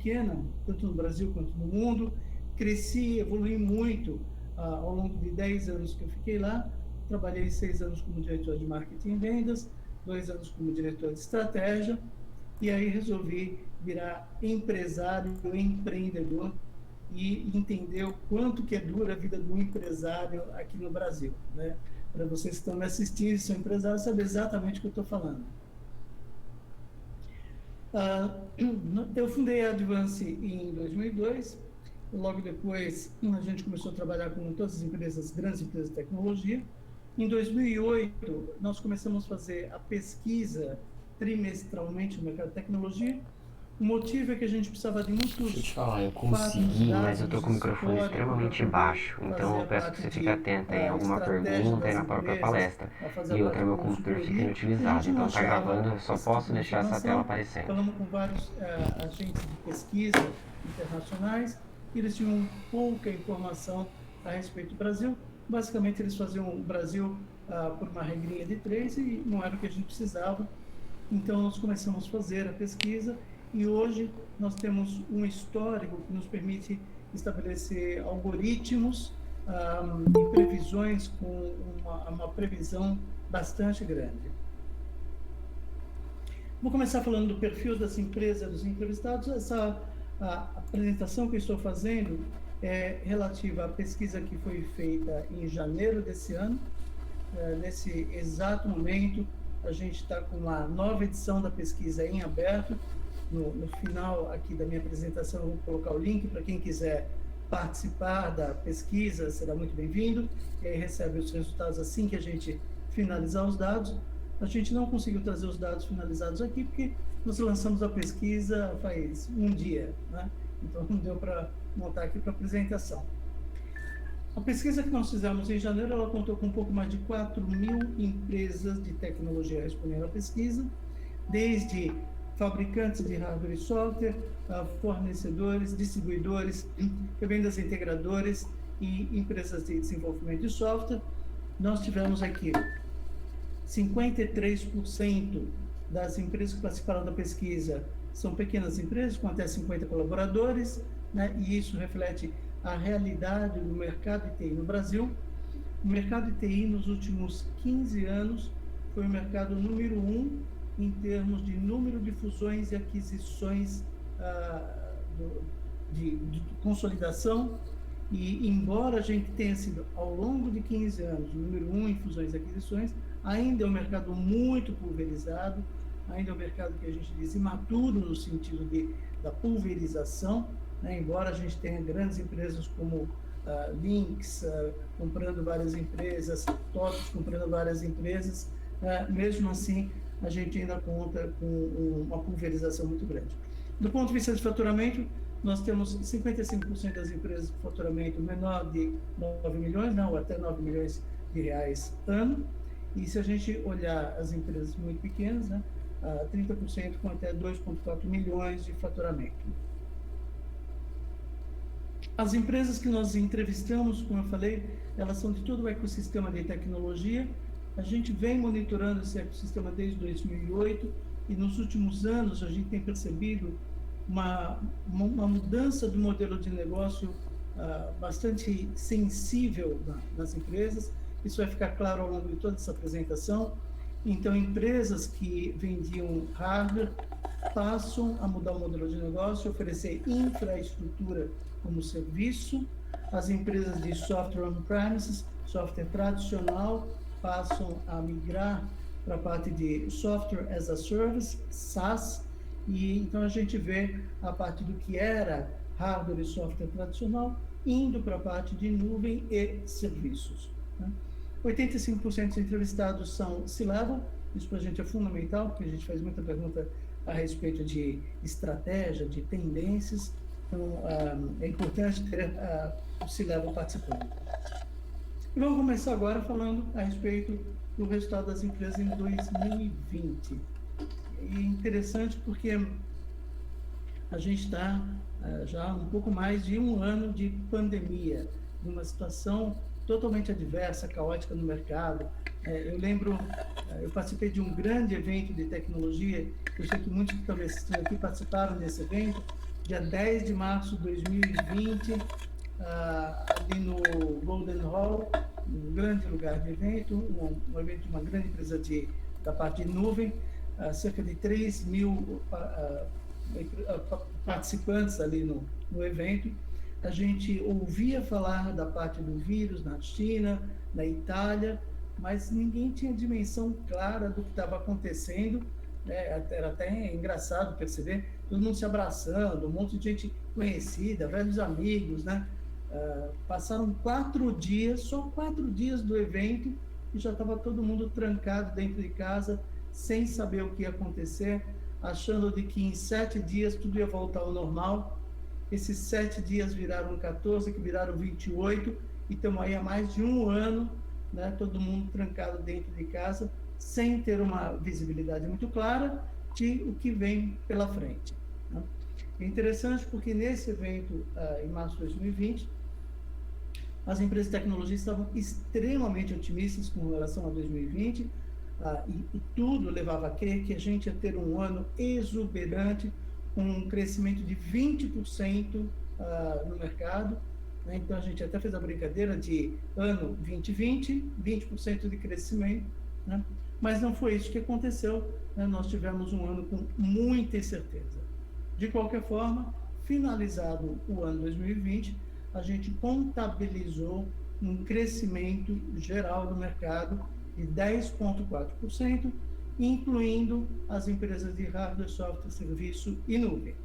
pequena, tanto no Brasil quanto no mundo. Cresci, evolui muito ao longo de 10 anos que eu fiquei lá. Trabalhei 6 anos como diretor de marketing e vendas, 2 anos como diretor de estratégia, e aí resolvi virar empresário, empreendedor, e entender o quanto que é dura a vida do empresário aqui no Brasil, né? Para vocês que estão me assistindo e são empresários, saber exatamente o que eu estou falando. Eu fundei a Advance em 2002, logo depois a gente começou a trabalhar com todas as empresas, grandes empresas de tecnologia. Em 2008, nós começamos a fazer a pesquisa trimestralmente no mercado de tecnologia. O motivo é que a gente precisava de Deixa eu muitos te falar, eu fatos, consegui, mas eu tô dados, com o microfone histórico para extremamente poder baixo, então fazer eu a peço que parte você fique de atento aí a alguma estratégia pergunta aí das na própria empresas, palestra. fazer a E parte outra, de meu computador fica consultoria, e a inutilizado, gente não então tá achava gravando, eu só esse tipo posso de deixar essa tela informação. aparecendo. Falamos com vários agentes de pesquisa internacionais, e eles tinham pouca informação a respeito do Brasil. Basicamente, eles faziam o Brasil por uma regrinha de 3 e não era o que a gente precisava. Então, nós começamos a fazer a pesquisa e hoje nós temos um histórico que nos permite estabelecer algoritmos e previsões com uma previsão bastante grande. Vou começar falando do perfil das empresas dos entrevistados. Essa apresentação que eu estou fazendo é relativa à pesquisa que foi feita em janeiro desse ano. Nesse exato momento, a gente está com uma nova edição da pesquisa em aberto. No final aqui da minha apresentação, eu vou colocar o link para quem quiser participar da pesquisa, será muito bem-vindo. E aí recebe os resultados assim que a gente finalizar os dados. A gente não conseguiu trazer os dados finalizados aqui, porque nós lançamos a pesquisa faz um dia, né? Então não deu para montar aqui para apresentação. A pesquisa que nós fizemos em janeiro, ela contou com um pouco mais de 4.000 empresas de tecnologia respondendo à pesquisa, desde fabricantes de hardware e software, fornecedores, distribuidores, revendas integradoras e empresas de desenvolvimento de software. Nós tivemos aqui 53% das empresas que participaram da pesquisa são pequenas empresas com até 50 colaboradores, né? E isso reflete a realidade do mercado de TI no Brasil. O mercado de TI nos últimos 15 anos foi o mercado número 1 em termos de número de fusões e aquisições de consolidação. E embora a gente tenha sido, ao longo de 15 anos, o número 1 em fusões e aquisições, ainda é um mercado muito pulverizado, ainda é um mercado que a gente diz imaturo no sentido da pulverização, né? Embora a gente tenha grandes empresas como Lynx comprando várias empresas, TOTVS comprando várias empresas, mesmo assim a gente ainda conta com uma pulverização muito grande. Do ponto de vista de faturamento, nós temos 55% das empresas com faturamento menor de 9 milhões, não, ou até 9 milhões de reais ano. E se a gente olhar as empresas muito pequenas, né, 30% com até 2,4 milhões de faturamento. As empresas que nós entrevistamos, como eu falei, elas são de todo o ecossistema de tecnologia. A gente vem monitorando esse ecossistema desde 2008 e nos últimos anos a gente tem percebido uma mudança do modelo de negócio bastante sensível nas empresas. Isso vai ficar claro ao longo de toda essa apresentação. Então, empresas que vendiam hardware passam a mudar o modelo de negócio, oferecer infraestrutura como serviço. As empresas de software on-premises, software tradicional, passam a migrar para a parte de software as a service, SaaS, e então a gente vê a parte do que era hardware e software tradicional indo para a parte de nuvem e serviços, né? 85% dos entrevistados são C-level, isso para a gente é fundamental, porque a gente faz muita pergunta a respeito de estratégia, de tendências, então é importante ter o C-level participando. E vamos começar agora falando a respeito do resultado das empresas em 2020. E interessante porque a gente está já um pouco mais de um ano de pandemia, numa situação totalmente adversa, caótica no mercado. Eu lembro, eu participei de um grande evento de tecnologia, eu sei que muitos que estão assistindo aqui participaram desse evento, dia 10 de março de 2020, ali no Golden Hall, um grande lugar de evento, um evento de uma grande empresa da parte de nuvem, cerca de 3.000 participantes ali no evento. A gente ouvia falar da parte do vírus na China, na Itália, mas ninguém tinha dimensão clara do que estava acontecendo, né? Era até engraçado perceber todo mundo se abraçando, um monte de gente conhecida, velhos amigos, né? Passaram 4 dias, só 4 dias do evento, e já estava todo mundo trancado dentro de casa, sem saber o que ia acontecer, achando de que em 7 dias tudo ia voltar ao normal. Esses 7 dias viraram 14, que viraram 28, e estamos aí há mais de um ano, né, todo mundo trancado dentro de casa, sem ter uma visibilidade muito clara de o que vem pela frente, né? É interessante porque nesse evento, em março de 2020, as empresas de tecnologia estavam extremamente otimistas com relação a 2020, e tudo levava a crer que a gente ia ter um ano exuberante, com um crescimento de 20% no mercado, né? Então, a gente até fez a brincadeira de ano 2020, 20% de crescimento, né? Mas não foi isso que aconteceu, né? Nós tivemos um ano com muita incerteza. De qualquer forma, finalizado o ano 2020, a gente contabilizou um crescimento geral do mercado de 10,4%, incluindo as empresas de hardware, software, serviço e nuvem.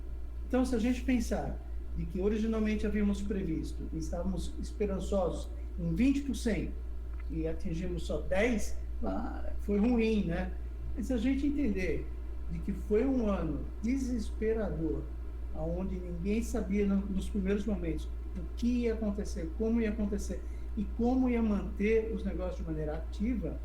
Então, se a gente pensar de que originalmente havíamos previsto e estávamos esperançosos em 20% e atingimos só 10%, foi ruim, né? Mas se a gente entender de que foi um ano desesperador, onde ninguém sabia nos primeiros momentos o que ia acontecer, como ia acontecer e como ia manter os negócios de maneira ativa,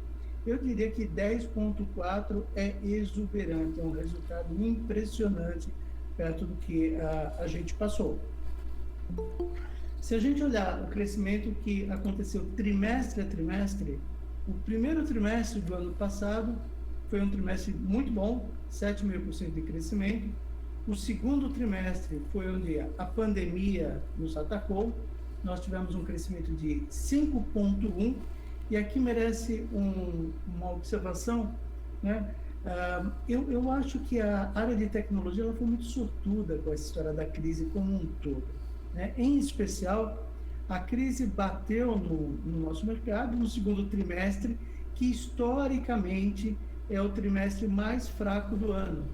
eu diria que 10,4 é exuberante, é um resultado impressionante perto do que a gente passou. Se a gente olhar o crescimento que aconteceu trimestre a trimestre, o primeiro trimestre do ano passado foi um trimestre muito bom, 7,5% de crescimento. O segundo trimestre foi onde a pandemia nos atacou, nós tivemos um crescimento de 5,1%, e aqui merece uma observação, né? Eu acho que a área de tecnologia ela foi muito sortuda com essa história da crise como um todo, né? Em especial, a crise bateu no nosso mercado no segundo trimestre, que historicamente é o trimestre mais fraco do ano.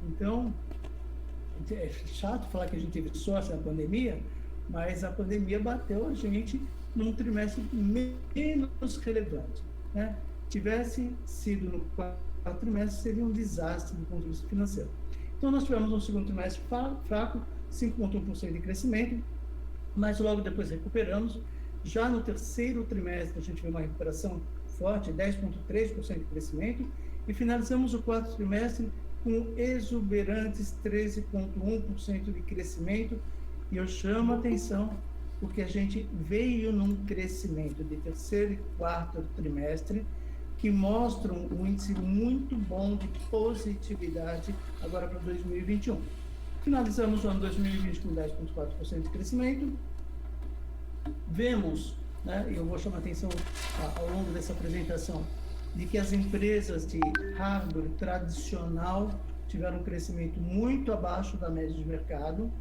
Então, é chato falar que a gente teve sorte na pandemia, mas a pandemia bateu a gente num trimestre menos relevante, né? Tivesse sido no quarto trimestre, seria um desastre do ponto de vista financeiro. Então, nós tivemos um segundo trimestre fraco, 5,1% de crescimento, mas logo depois recuperamos. Já no terceiro trimestre, a gente vê uma recuperação forte, 10,3% de crescimento, e finalizamos o quarto trimestre com exuberantes 13,1% de crescimento, e eu chamo a atenção porque a gente veio num crescimento de terceiro e quarto trimestre que mostram um índice muito bom de positividade agora para 2021. Finalizamos o ano 2020 com 10,4% de crescimento. Vemos, né, e eu vou chamar a atenção ao longo dessa apresentação, de que as empresas de hardware tradicional tiveram um crescimento muito abaixo da média de mercado,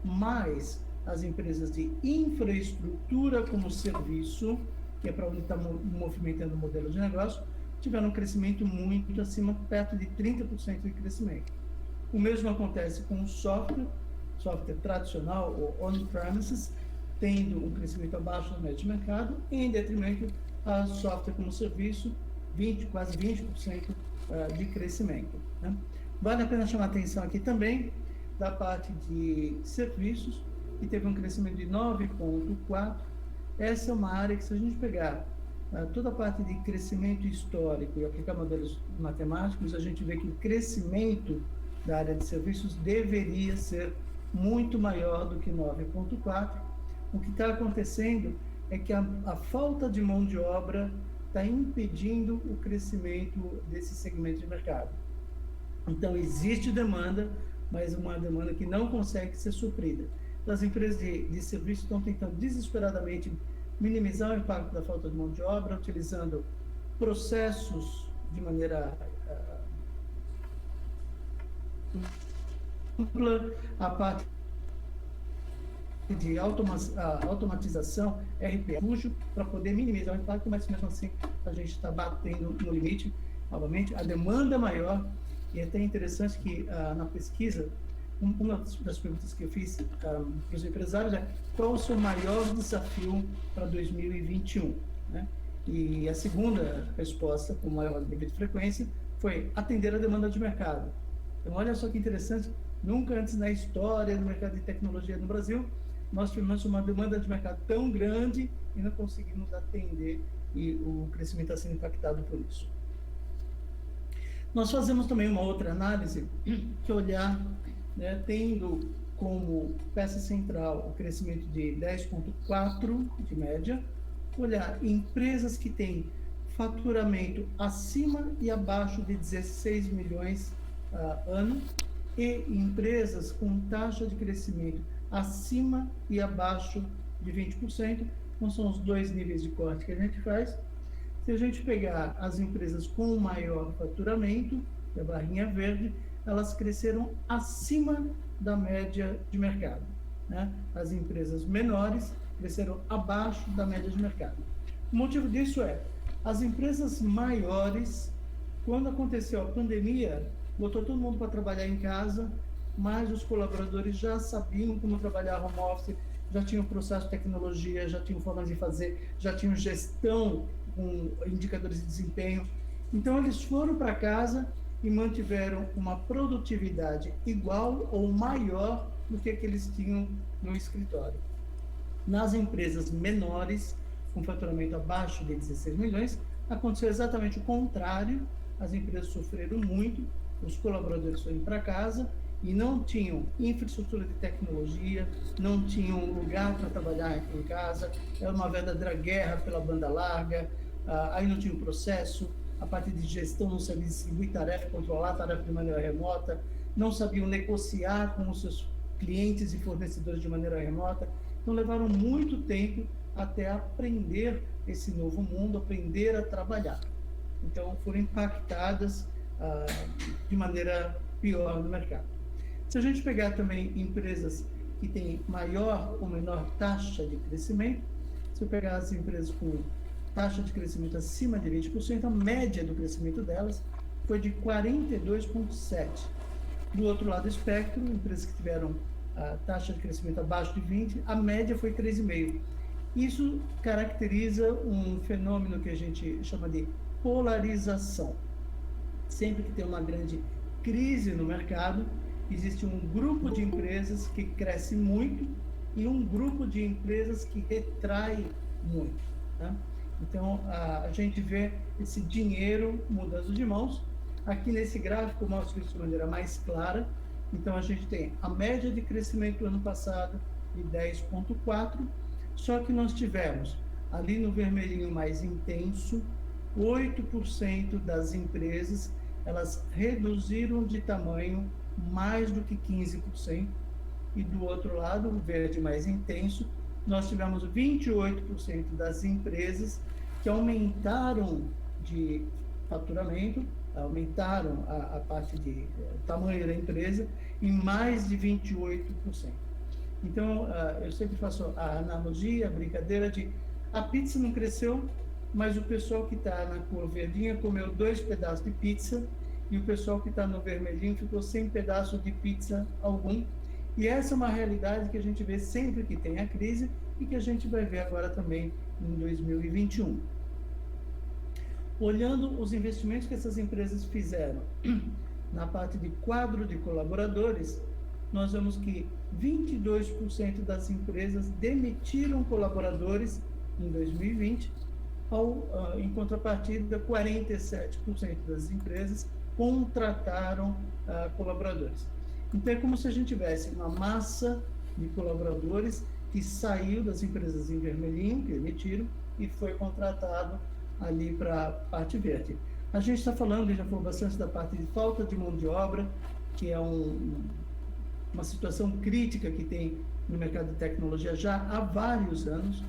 mas as empresas de infraestrutura como serviço, que é para onde está movimentando o modelo de negócio, tiveram um crescimento muito acima, perto de 30% de crescimento. O mesmo acontece com o software tradicional, ou on-premises, tendo um crescimento abaixo da média de mercado, em detrimento a software como serviço, quase 20% de crescimento, né? Vale a pena chamar a atenção aqui também da parte de serviços, que teve um crescimento de 9,4%. Essa é uma área que, se a gente pegar toda a parte de crescimento histórico e aplicar modelos matemáticos, a gente vê que o crescimento da área de serviços deveria ser muito maior do que 9,4%. O que está acontecendo é que a falta de mão de obra está impedindo o crescimento desse segmento de mercado. Então, existe demanda, mas uma demanda que não consegue ser suprida. As empresas de serviço estão tentando desesperadamente minimizar o impacto da falta de mão de obra, utilizando processos de maneira ampla, a parte de automatização, RPA, para poder minimizar o impacto, mas mesmo assim a gente está batendo no limite. Novamente, a demanda é maior, e é até interessante que na pesquisa, uma das perguntas que eu fiz para os empresários é: qual o seu maior desafio para 2021? Né? E a segunda resposta, com maior nível de frequência, foi atender a demanda de mercado. Então, olha só que interessante, nunca antes na história do mercado de tecnologia no Brasil, nós tivemos uma demanda de mercado tão grande e não conseguimos atender, e o crescimento está sendo impactado por isso. Nós fazemos também uma outra análise, que é olhar, né, tendo como peça central o crescimento de 10,4% de média, olhar empresas que têm faturamento acima e abaixo de 16 milhões ano, e empresas com taxa de crescimento acima e abaixo de 20%. Então, são os dois níveis de corte que a gente faz. Se a gente pegar as empresas com maior faturamento, que é a barrinha verde, elas cresceram acima da média de mercado, né? As empresas menores cresceram abaixo da média de mercado. O motivo disso é: as empresas maiores, quando aconteceu a pandemia, botou todo mundo para trabalhar em casa, mas os colaboradores já sabiam como trabalhar home office, já tinham processo de tecnologia, já tinham formas de fazer, já tinham gestão com indicadores de desempenho. Então, eles foram para casa e mantiveram uma produtividade igual ou maior do que eles tinham no escritório. Nas empresas menores, com faturamento abaixo de 16 milhões, aconteceu exatamente o contrário. As empresas sofreram muito, os colaboradores foram para casa e não tinham infraestrutura de tecnologia, não tinham lugar para trabalhar em casa, era uma verdadeira guerra pela banda larga, aí não tinha o processo, a parte de gestão não sabia distribuir tarefa, controlar a tarefa de maneira remota, não sabiam negociar com os seus clientes e fornecedores de maneira remota, então levaram muito tempo até aprender esse novo mundo, aprender a trabalhar. Então foram impactadas de maneira pior no mercado. Se a gente pegar também empresas que têm maior ou menor taxa de crescimento, se eu pegar as empresas com taxa de crescimento acima de 20%, a média do crescimento delas foi de 42,7%. Do outro lado do espectro, empresas que tiveram a taxa de crescimento abaixo de 20%, a média foi 3,5%. Isso caracteriza um fenômeno que a gente chama de polarização. Sempre que tem uma grande crise no mercado, existe um grupo de empresas que cresce muito e um grupo de empresas que retrai muito, tá? Então, a gente vê esse dinheiro mudando de mãos. Aqui nesse gráfico, eu mostro isso de maneira mais clara. Então, a gente tem a média de crescimento do ano passado de 10,4%, só que nós tivemos, ali no vermelhinho mais intenso, 8% das empresas, elas reduziram de tamanho mais do que 15%, e do outro lado, o verde mais intenso, nós tivemos 28% das empresas que aumentaram de faturamento, aumentaram a parte de tamanho da empresa em mais de 28%. Então, eu sempre faço a analogia, a brincadeira de: a pizza não cresceu, mas o pessoal que está na cor verdinha comeu 2 pedaços de pizza, e o pessoal que está no vermelhinho ficou sem pedaço de pizza algum. E essa é uma realidade que a gente vê sempre que tem a crise e que a gente vai ver agora também em 2021. Olhando os investimentos que essas empresas fizeram na parte de quadro de colaboradores, nós vemos que 22% das empresas demitiram colaboradores em 2020, em contrapartida, 47% das empresas contrataram colaboradores. Então, é como se a gente tivesse uma massa de colaboradores que saiu das empresas em vermelhinho, que demitiram, e foi contratado ali para a parte verde. A gente está falando, já falou bastante da parte de falta de mão de obra, que é um uma situação crítica que tem no mercado de tecnologia já há vários anos.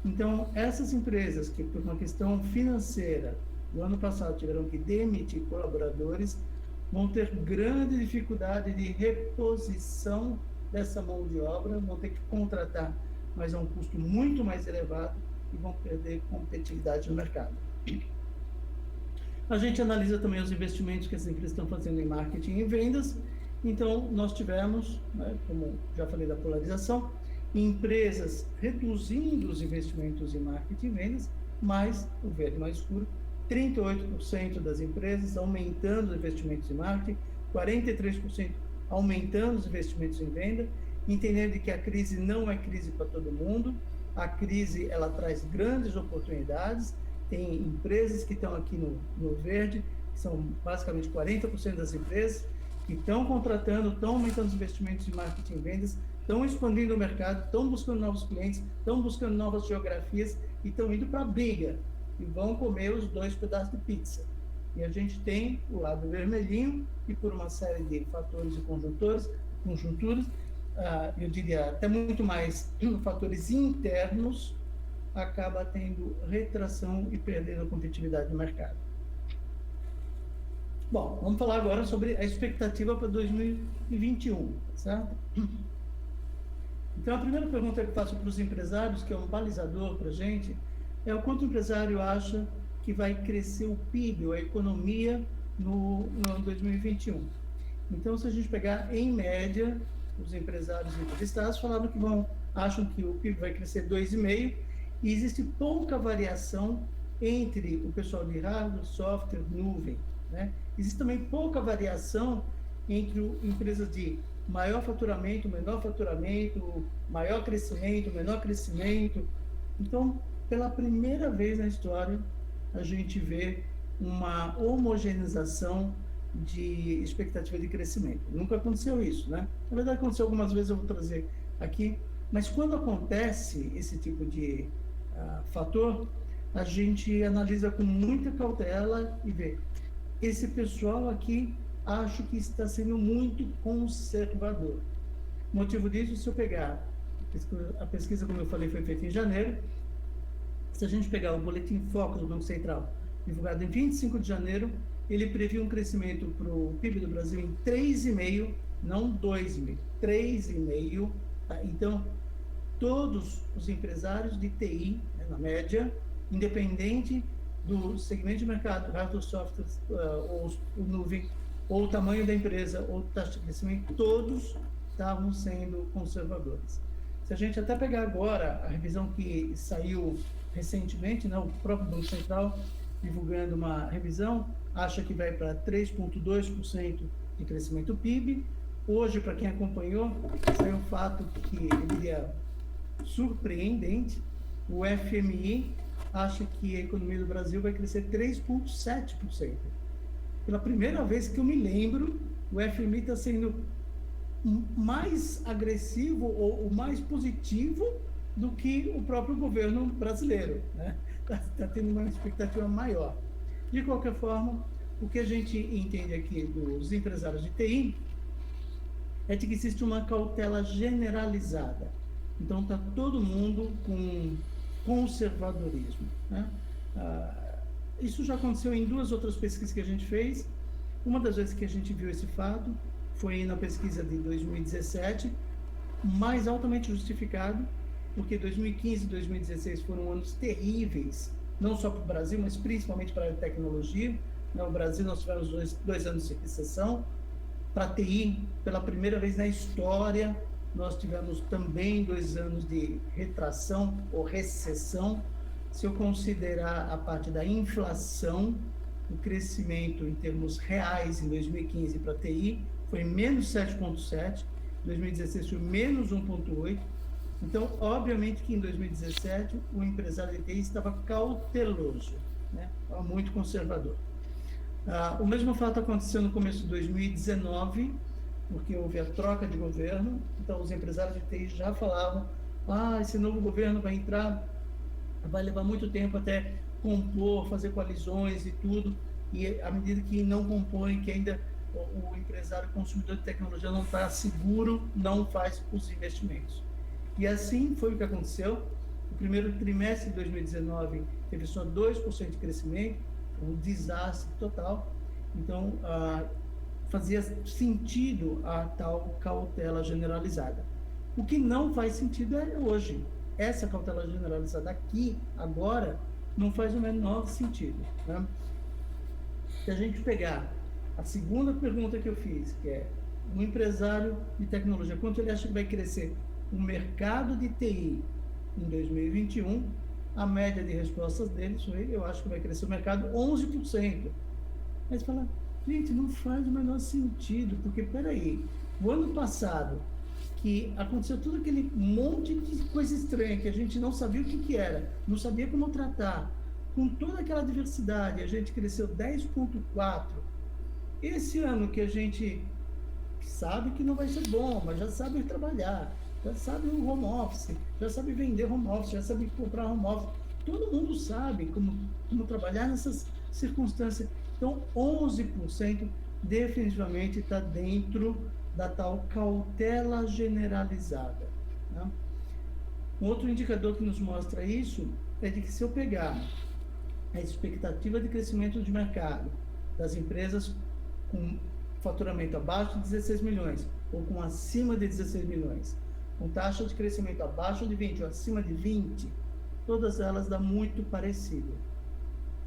Então, essas empresas que, por uma questão financeira, no ano passado tiveram que demitir colaboradores, vão ter grande dificuldade de reposição dessa mão de obra, vão ter que contratar, mas a um custo muito mais elevado, e vão perder competitividade no mercado. A gente analisa também os investimentos que as empresas estão fazendo em marketing e vendas. Então, nós tivemos, né, como já falei da polarização, empresas reduzindo os investimentos em marketing e vendas, mas o verde mais escuro, 38% das empresas aumentando os investimentos em marketing, 43% aumentando os investimentos em venda, entendendo que a crise não é crise para todo mundo, a crise ela traz grandes oportunidades. Tem empresas que estão aqui no verde, que são basicamente 40% das empresas, que estão contratando, estão aumentando os investimentos em marketing e vendas, estão expandindo o mercado, estão buscando novos clientes, estão buscando novas geografias e estão indo para a briga e vão comer os 2 pedaços de pizza. E a gente tem o lado vermelhinho, e por uma série de fatores e conjunturas, eu diria até muito mais fatores internos, acaba tendo retração e perdendo a competitividade no mercado. Bom, vamos falar agora sobre a expectativa para 2021, certo? Então, a primeira pergunta que eu faço para os empresários, que é um balizador para a gente, é o quanto o empresário acha que vai crescer o PIB, ou a economia, no ano 2021. Então, se a gente pegar, em média, os empresários entrevistados falaram que acham que o PIB vai crescer 2,5%, e existe pouca variação entre o pessoal de hardware, software, nuvem, né? Existe também pouca variação entre empresas de maior faturamento, menor faturamento, maior crescimento, menor crescimento. Então, pela primeira vez na história, a gente vê uma homogeneização de expectativa de crescimento. Nunca aconteceu isso, né? Na verdade, aconteceu algumas vezes, eu vou trazer aqui, mas quando acontece esse tipo de fator, a gente analisa com muita cautela e vê. Esse pessoal aqui, acho que está sendo muito conservador. O motivo disso, se eu pegar, a pesquisa, como eu falei, foi feita em janeiro, se a gente pegar o Boletim Focus do Banco Central, divulgado em 25 de janeiro, ele previu um crescimento para o PIB do Brasil em 3,5%, não 2,5%, 3,5%. Tá? Então, todos os empresários de TI, né, na média, independente do segmento de mercado, hardware, software, ou nuvem, ou o tamanho da empresa, ou taxa de crescimento, todos estavam sendo conservadores. Se a gente até pegar agora a revisão que saiu recentemente, né, o próprio Banco Central divulgando uma revisão, acha que vai para 3,2% de crescimento do PIB. Hoje, para quem acompanhou, saiu um fato que eu diria surpreendente: o FMI acha que a economia do Brasil vai crescer 3,7%. Pela primeira vez que eu me lembro, o FMI está sendo mais agressivo ou mais positivo do que o próprio governo brasileiro, né? Está tendo uma expectativa maior. De qualquer forma, o que a gente entende aqui dos empresários de TI é de que existe uma cautela generalizada. Então, está todo mundo com conservadorismo, né? Isso já aconteceu em 2 outras pesquisas que a gente fez. Uma das vezes que a gente viu esse fato foi na pesquisa de 2017, mais altamente justificado, porque 2015 e 2016 foram anos terríveis, não só para o Brasil, mas principalmente para a tecnologia. No Brasil, nós tivemos dois anos de recessão. Para a TI, pela primeira vez na história, nós tivemos também 2 anos de retração ou recessão. Se eu considerar a parte da inflação, o crescimento em termos reais em 2015 para a TI foi menos 7,7%, 2016 foi menos 1,8%. Então, obviamente que em 2017 o empresário de TI estava cauteloso, né? Estava muito conservador. O mesmo fato aconteceu no começo de 2019, porque houve a troca de governo. Então, os empresários de TI já falavam: esse novo governo vai entrar, vai levar muito tempo até compor, fazer coalizões e tudo, e à medida que não compõem, que ainda o empresário consumidor de tecnologia não está seguro, não faz os investimentos. E assim foi o que aconteceu. O primeiro trimestre de 2019 teve só 2% de crescimento, um desastre total. Então, fazia sentido a tal cautela generalizada. O que não faz sentido é hoje. Essa cautela generalizada aqui, agora, não faz o menor sentido. Né? Se a gente pegar a segunda pergunta que eu fiz, que é um empresário de tecnologia, quanto ele acha que vai crescer o mercado de TI em 2021, a média de respostas deles foi, eu acho que vai crescer o mercado 11%. Mas fala, gente, não faz o menor sentido, porque, peraí, o ano passado, que aconteceu todo aquele monte de coisa estranha, que a gente não sabia o que era, não sabia como tratar, com toda aquela diversidade, a gente cresceu 10,4%. Esse ano que a gente sabe que não vai ser bom, mas já sabe trabalhar, já sabe o home office, já sabe vender home office, já sabe comprar home office. Todo mundo sabe como trabalhar nessas circunstâncias. Então, 11% definitivamente está dentro da tal cautela generalizada. Né? Um outro indicador que nos mostra isso é de que se eu pegar a expectativa de crescimento de mercado das empresas com faturamento abaixo de 16 milhões ou com acima de 16 milhões, com taxa de crescimento abaixo de 20 ou acima de 20, todas elas dão muito parecido.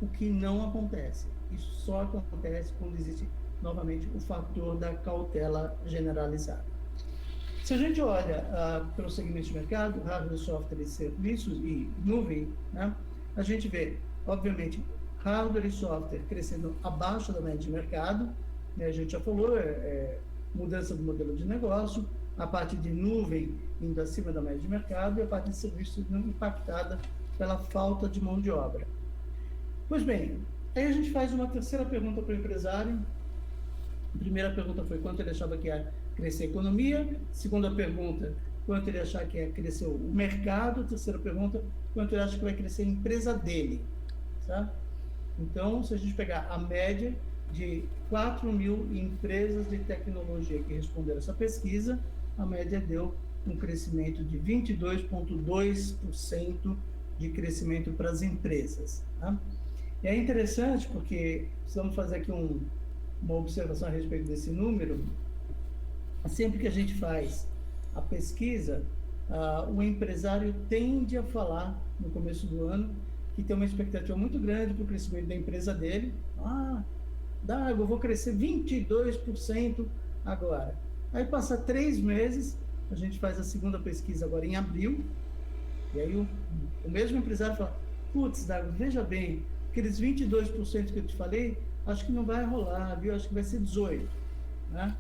O que não acontece. Isso só acontece quando existe, novamente, o fator da cautela generalizada. Se a gente olha pelo segmento de mercado, hardware, software e serviços e nuvem, né, a gente vê, obviamente, hardware e software crescendo abaixo da média de mercado, né, a gente já falou, mudança do modelo de negócio, a parte de nuvem indo acima da média de mercado e a parte de serviços impactada pela falta de mão de obra. Pois bem, aí a gente faz uma terceira pergunta para o empresário. A primeira pergunta foi quanto ele achava que ia crescer a economia. Segunda pergunta, quanto ele achava que ia crescer o mercado. Terceira pergunta, quanto ele acha que vai crescer a empresa dele. Tá? Então, se a gente pegar a média de 4 mil empresas de tecnologia que responderam essa pesquisa, a média deu um crescimento de 22,2% de crescimento para as empresas. Tá? E é interessante porque precisamos fazer aqui uma observação a respeito desse número. Sempre que a gente faz a pesquisa, o empresário tende a falar no começo do ano que tem uma expectativa muito grande para o crescimento da empresa dele. Eu vou crescer 22% agora. Aí passa 3 meses, a gente faz a segunda pesquisa agora em abril, e aí o mesmo empresário fala, putz, Dago, veja bem, aqueles 22% que eu te falei, acho que não vai rolar, viu? Acho que vai ser 18%. Né?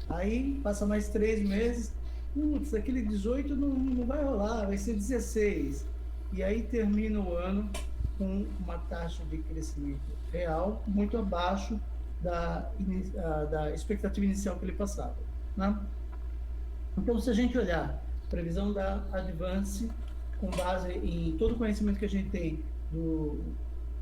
Aí passa mais 3 meses, putz, aquele 18 não vai rolar, vai ser 16%. E aí termina o ano com uma taxa de crescimento real muito abaixo da expectativa inicial que ele passava. Né? Então, se a gente olhar a previsão da Advance, com base em todo o conhecimento que a gente tem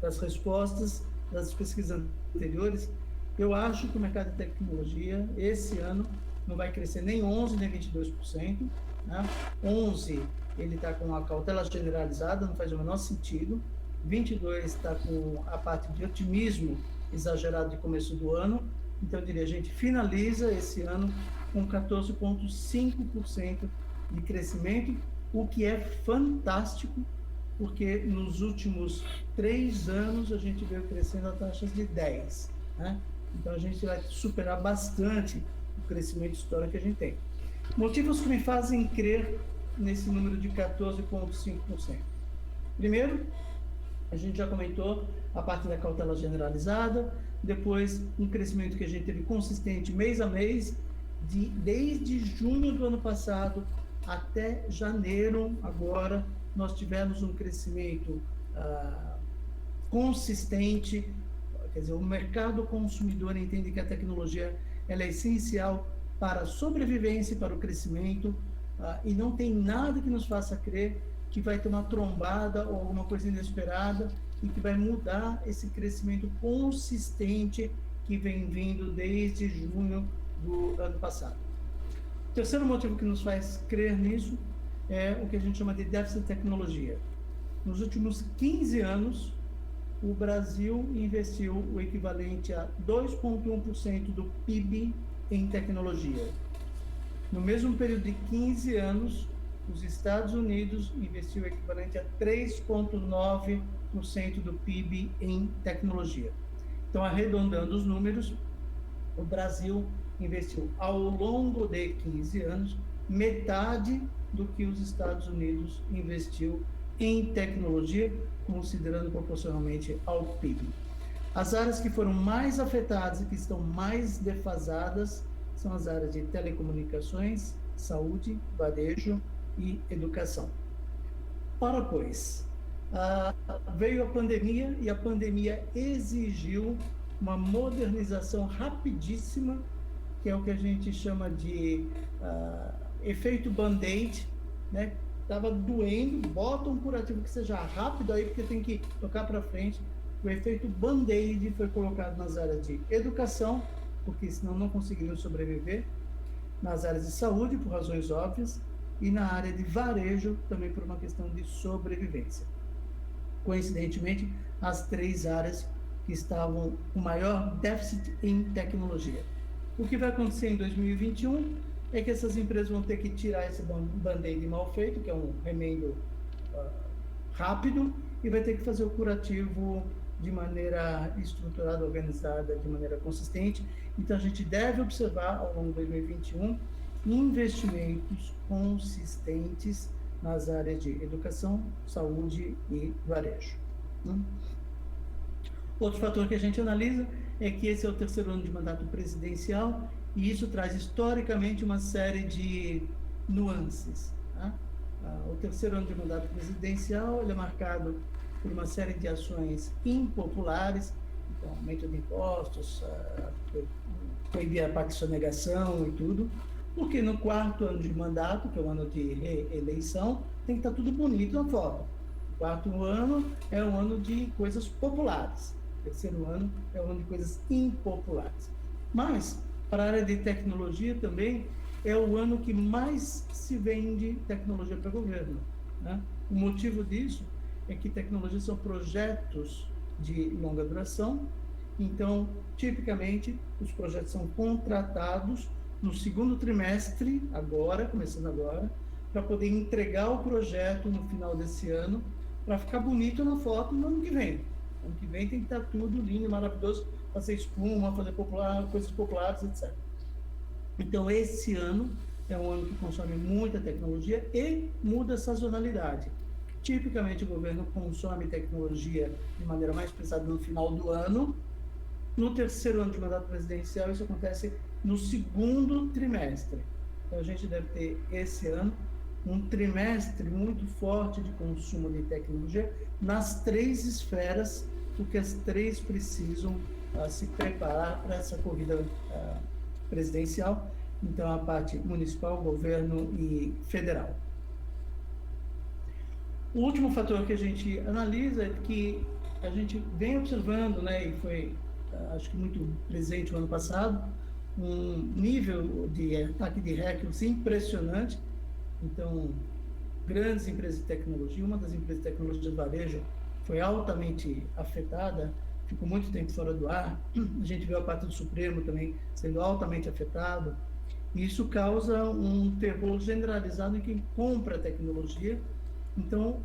das respostas das pesquisas anteriores, eu acho que o mercado de tecnologia, esse ano, não vai crescer nem 11%, nem 22%. Né? 11%, ele está com a cautela generalizada, não faz o menor sentido. 22% está com a parte de otimismo exagerado de começo do ano. Então, eu diria, a gente finaliza esse ano com 14,5% de crescimento, o que é fantástico, porque nos últimos 3 anos a gente veio crescendo a taxas de 10%. Né? Então, a gente vai superar bastante o crescimento histórico que a gente tem. Motivos que me fazem crer nesse número de 14,5%. Primeiro, a gente já comentou a parte da cautela generalizada, depois um crescimento que a gente teve consistente mês a mês, desde junho do ano passado até janeiro agora, nós tivemos um crescimento consistente, quer dizer, o mercado consumidor entende que a tecnologia ela é essencial para a sobrevivência e para o crescimento, e não tem nada que nos faça crer que vai ter uma trombada ou alguma coisa inesperada e que vai mudar esse crescimento consistente que vem vindo desde junho do ano passado. O terceiro motivo que nos faz crer nisso é o que a gente chama de déficit de tecnologia. Nos últimos 15 anos, o Brasil investiu o equivalente a 2,1% do PIB em tecnologia. No mesmo período de 15 anos, os Estados Unidos investiu o equivalente a 3,9% do PIB em tecnologia. Então, arredondando os números, o Brasil investiu ao longo de 15 anos metade do que os Estados Unidos investiu em tecnologia, considerando proporcionalmente ao PIB. As áreas que foram mais afetadas e que estão mais defasadas são as áreas de telecomunicações, saúde, varejo e educação. Ora, pois, veio a pandemia e a pandemia exigiu uma modernização rapidíssima, que é o que a gente chama de efeito band-aid, né? Estava doendo, bota um curativo que seja rápido aí, porque tem que tocar para frente. O efeito band-aid foi colocado nas áreas de educação, porque senão não conseguiriam sobreviver, nas áreas de saúde, por razões óbvias, e na área de varejo, também por uma questão de sobrevivência. Coincidentemente, as três áreas que estavam com maior déficit em tecnologia. O que vai acontecer em 2021 é que essas empresas vão ter que tirar esse band-aid mal feito, que é um remendo rápido, e vai ter que fazer o curativo de maneira estruturada, organizada, de maneira consistente. Então, a gente deve observar, ao longo de 2021, investimentos consistentes nas áreas de educação, saúde e varejo. Outro fator que a gente analisa é que esse é o terceiro ano de mandato presidencial e isso traz historicamente uma série de nuances. Tá? O terceiro ano de mandato presidencial ele é marcado por uma série de ações impopulares, então, aumento de impostos, proibir a patissonegação e tudo, porque no quarto ano de mandato, que é o ano de reeleição, tem que estar tudo bonito na foto. O quarto ano é um ano de coisas populares. O terceiro ano é um ano de coisas impopulares. Mas, para a área de tecnologia também, é o ano que mais se vende tecnologia para o governo. Né? O motivo disso é que tecnologia são projetos de longa duração, então, tipicamente, os projetos são contratados no segundo trimestre, começando agora, para poder entregar o projeto no final desse ano, para ficar bonito na foto no ano que vem. Ano que vem tem que estar tudo lindo e maravilhoso, fazer espuma, fazer coisas populares, etc. Então, esse ano é um ano que consome muita tecnologia e muda a sazonalidade. Tipicamente, o governo consome tecnologia de maneira mais pesada no final do ano. No terceiro ano de mandato presidencial, isso acontece no segundo trimestre. Então, a gente deve ter, esse ano, um trimestre muito forte de consumo de tecnologia nas três esferas, porque as três precisam se preparar para essa corrida presidencial. Então, a parte municipal, governo e federal. O último fator que a gente analisa é que a gente vem observando, né, e foi, acho que muito presente o ano passado, um nível de ataque de hackers impressionante. Então, grandes empresas de tecnologia, uma das empresas de tecnologia de varejo foi altamente afetada, ficou muito tempo fora do ar. A gente viu a parte do Supremo também sendo altamente afetado. E isso causa um terror generalizado em quem compra tecnologia. Então,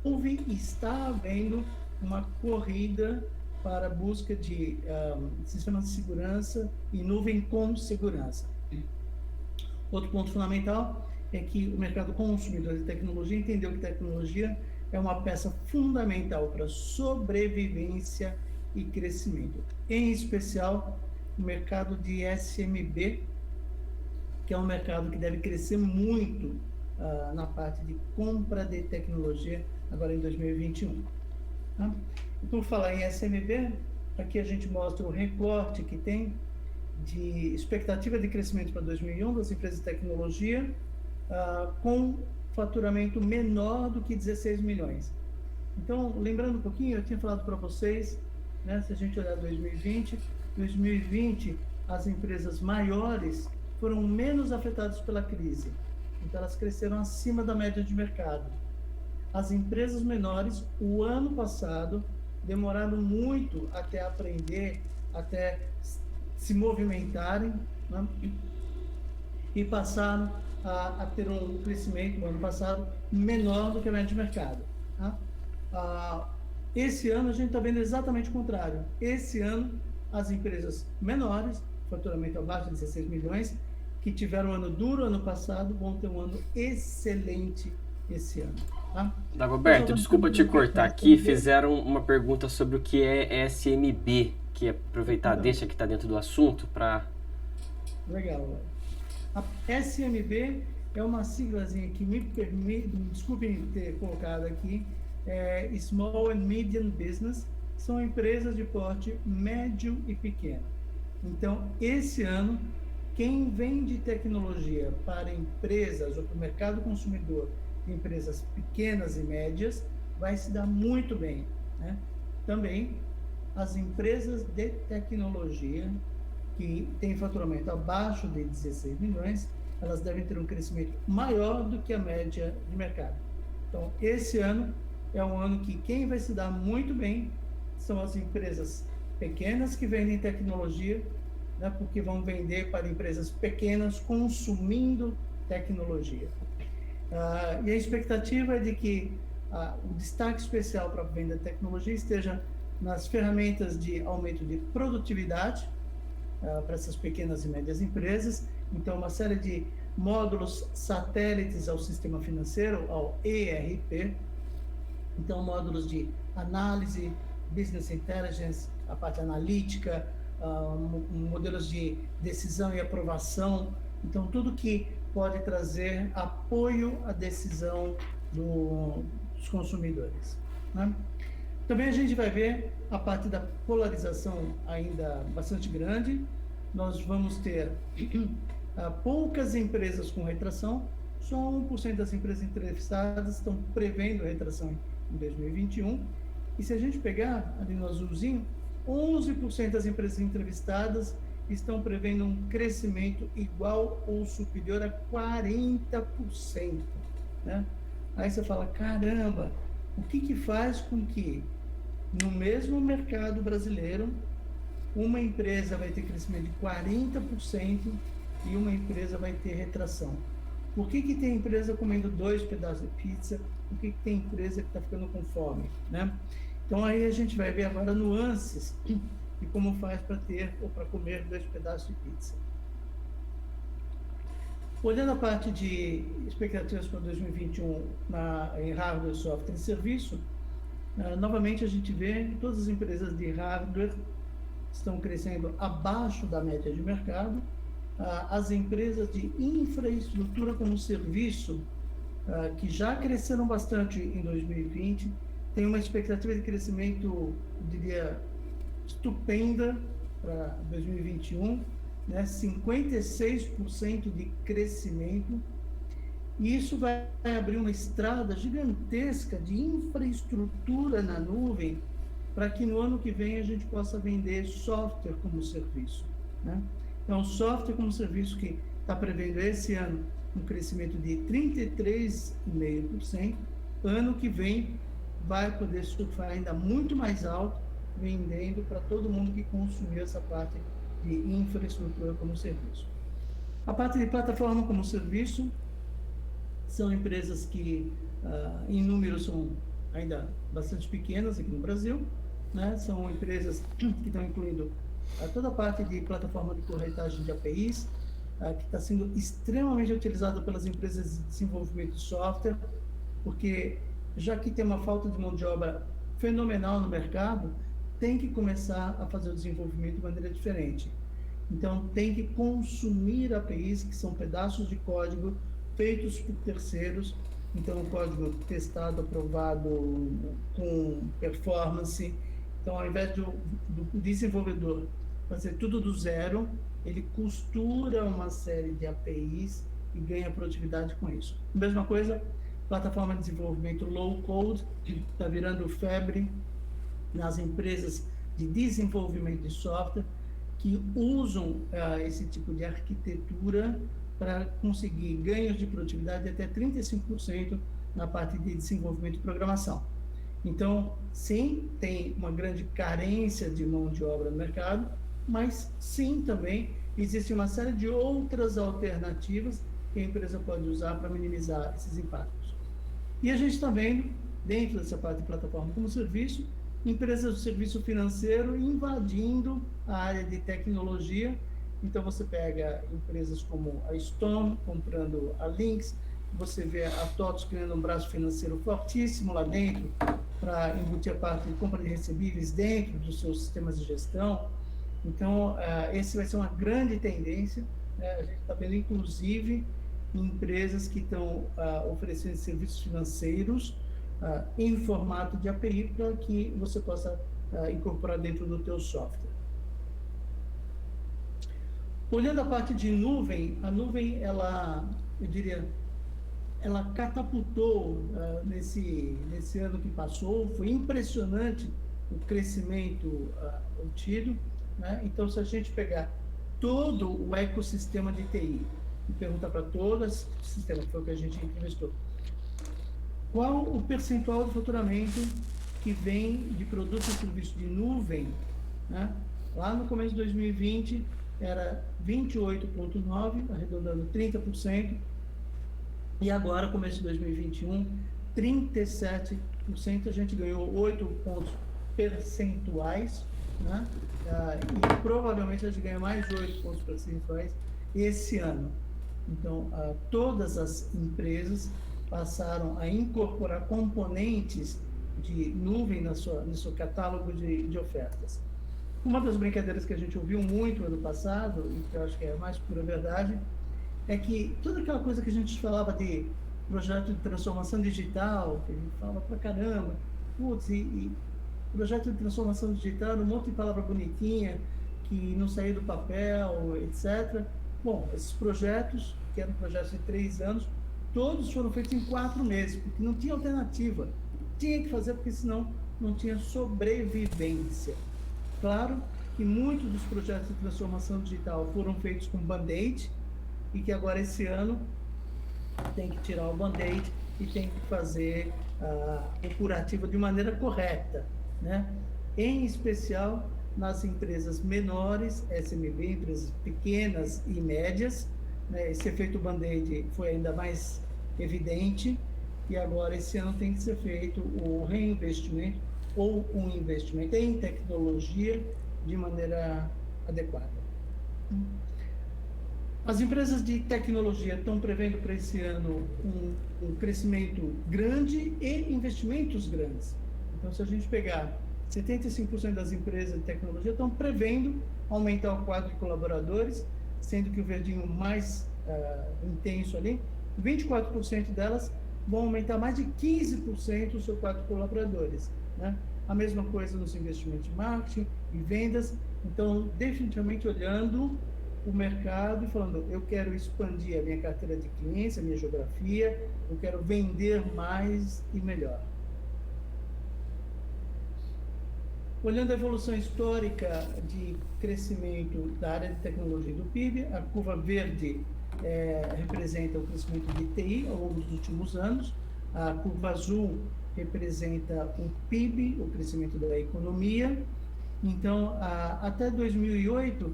houve e está havendo uma corrida para a busca de sistemas de segurança e nuvem com segurança. Outro ponto fundamental é que o mercado consumidor de tecnologia entendeu que tecnologia é uma peça fundamental para sobrevivência e crescimento. Em especial, o mercado de SMB, que é um mercado que deve crescer muito na parte de compra de tecnologia agora em 2021. Tá? E por falar em SMB, aqui a gente mostra o recorte que tem de expectativa de crescimento para 2001 das empresas de tecnologia com faturamento menor do que 16 milhões. Então, lembrando um pouquinho, eu tinha falado para vocês, né, se a gente olhar 2020, 2020, as empresas maiores foram menos afetadas pela crise. Então, elas cresceram acima da média de mercado. As empresas menores, o ano passado, demoraram muito até aprender, até se movimentarem, né? E passaram a ter um crescimento no ano passado menor do que a média de mercado. Tá? Esse ano a gente está vendo exatamente o contrário. Esse ano, as empresas menores, faturamento abaixo de 16 milhões, que tiveram um ano duro ano passado, vão ter um ano excelente esse ano. Tá? Dagoberto, desculpa te cortar aqui, fizeram uma pergunta sobre o que é SMB, que aproveitar, deixa que está dentro do assunto para... Legal. A SMB é uma siglazinha que me permite, desculpem ter colocado aqui, Small and Medium Business, são empresas de porte médio e pequeno. Então, esse ano, quem vende tecnologia para empresas ou para o mercado consumidor, empresas pequenas e médias, vai se dar muito bem, né? Também, as empresas de tecnologia que têm faturamento abaixo de 16 milhões, elas devem ter um crescimento maior do que a média de mercado. Então, esse ano é um ano que quem vai se dar muito bem são as empresas pequenas que vendem tecnologia, né, porque vão vender para empresas pequenas consumindo tecnologia. E a expectativa é de que o destaque especial para a venda de tecnologia esteja nas ferramentas de aumento de produtividade para essas pequenas e médias empresas. Então, uma série de módulos satélites ao sistema financeiro, ao ERP. Então, módulos de análise, business intelligence, a parte analítica, modelos de decisão e aprovação. Então, tudo que pode trazer apoio à decisão dos consumidores, né? Também a gente vai ver a parte da polarização ainda bastante grande. Nós vamos ter poucas empresas com retração, só 1% das empresas entrevistadas estão prevendo retração em 2021. E se a gente pegar ali no azulzinho, 11% das empresas entrevistadas estão prevendo um crescimento igual ou superior a 40%, né? Aí você fala, caramba, o que faz com que no mesmo mercado brasileiro uma empresa vai ter crescimento de 40% e uma empresa vai ter retração? Por que tem empresa comendo 2 pedaços de pizza? Por que tem empresa que está ficando com fome, né? Então aí a gente vai ver agora nuances de como faz para ter ou para comer 2 pedaços de pizza. Olhando a parte de expectativas para 2021 em hardware, software e serviço, novamente a gente vê que todas as empresas de hardware estão crescendo abaixo da média de mercado. As empresas de infraestrutura como serviço, que já cresceram bastante em 2020, têm uma expectativa de crescimento, eu diria, estupenda para 2021, né? 56% de crescimento. E isso vai abrir uma estrada gigantesca de infraestrutura na nuvem para que no ano que vem a gente possa vender software como serviço, né? Então, software como serviço que está prevendo esse ano um crescimento de 33,5%, ano que vem vai poder surfar ainda muito mais alto, vendendo para todo mundo que consumiu essa parte de infraestrutura como serviço. A parte de plataforma como serviço são empresas que, em número, são ainda bastante pequenas aqui no Brasil, né? São empresas que estão incluindo toda a parte de plataforma de corretagem de APIs, que está sendo extremamente utilizada pelas empresas de desenvolvimento de software, porque já que tem uma falta de mão de obra fenomenal no mercado, tem que começar a fazer o desenvolvimento de maneira diferente. Então, tem que consumir APIs, que são pedaços de código feitos por terceiros, então o código testado, aprovado, com performance. Então, ao invés do desenvolvedor fazer tudo do zero, ele costura uma série de APIs e ganha produtividade com isso. Mesma coisa, plataforma de desenvolvimento low code, está virando febre nas empresas de desenvolvimento de software, que usam esse tipo de arquitetura para conseguir ganhos de produtividade de até 35% na parte de desenvolvimento e programação. Então, sim, tem uma grande carência de mão de obra no mercado, mas sim também existe uma série de outras alternativas que a empresa pode usar para minimizar esses impactos. E a gente está vendo, dentro dessa parte de plataforma como serviço, empresas do serviço financeiro invadindo a área de tecnologia. Então, você pega empresas como a Stone comprando a Lynx, você vê a TOTVS criando um braço financeiro fortíssimo lá dentro para embutir a parte de compra de recebíveis dentro dos seus sistemas de gestão. Então, esse vai ser uma grande tendência, né? A gente está vendo, inclusive, empresas que estão oferecendo serviços financeiros em formato de API para que você possa incorporar dentro do teu software. Olhando a parte de nuvem, a nuvem, eu diria, ela catapultou nesse ano que passou, foi impressionante o crescimento obtido, né? Então, se a gente pegar todo o ecossistema de TI e perguntar para todo esse sistema, que foi o que a gente entrevistou, qual o percentual de faturamento que vem de produtos e serviços de nuvem, né? Lá no começo de 2020 era 28,9%, arredondando 30%, e agora, começo de 2021, 37%, a gente ganhou 8 pontos percentuais, né? E provavelmente a gente ganha mais 8 pontos percentuais esse ano. Então, todas as empresas passaram a incorporar componentes de nuvem no seu catálogo de ofertas. Uma das brincadeiras que a gente ouviu muito ano passado, e que eu acho que é a mais pura verdade, é que toda aquela coisa que a gente falava de projeto de transformação digital, que a gente fala pra caramba, putz, e projeto de transformação digital, um monte de palavra bonitinha, que não saía do papel, etc. Bom, esses projetos, que eram projetos de 3 anos, todos foram feitos em 4 meses, porque não tinha alternativa. Tinha que fazer, porque senão não tinha sobrevivência. Claro que muitos dos projetos de transformação digital foram feitos com Band-Aid, e que agora, esse ano, tem que tirar o Band-Aid e tem que fazer o curativo de maneira correta, né? Em especial nas empresas menores, SMB, empresas pequenas e médias, né? Esse efeito Band-Aid foi ainda mais evidente, e agora esse ano tem que ser feito o reinvestimento ou um investimento em tecnologia de maneira adequada. As empresas de tecnologia estão prevendo para esse ano um crescimento grande e investimentos grandes. Então, se a gente pegar 75% das empresas de tecnologia estão prevendo aumentar o quadro de colaboradores, sendo que o verdinho mais intenso ali, 24% delas vão aumentar mais de 15% o seu quadro de colaboradores, né? A mesma coisa nos investimentos de marketing e vendas. Então, definitivamente olhando o mercado e falando, eu quero expandir a minha carteira de clientes, a minha geografia, eu quero vender mais e melhor. Olhando a evolução histórica de crescimento da área de tecnologia do PIB, a curva verde representa o crescimento de TI ao longo dos últimos anos, a curva azul representa o PIB, o crescimento da economia. Então, até 2008,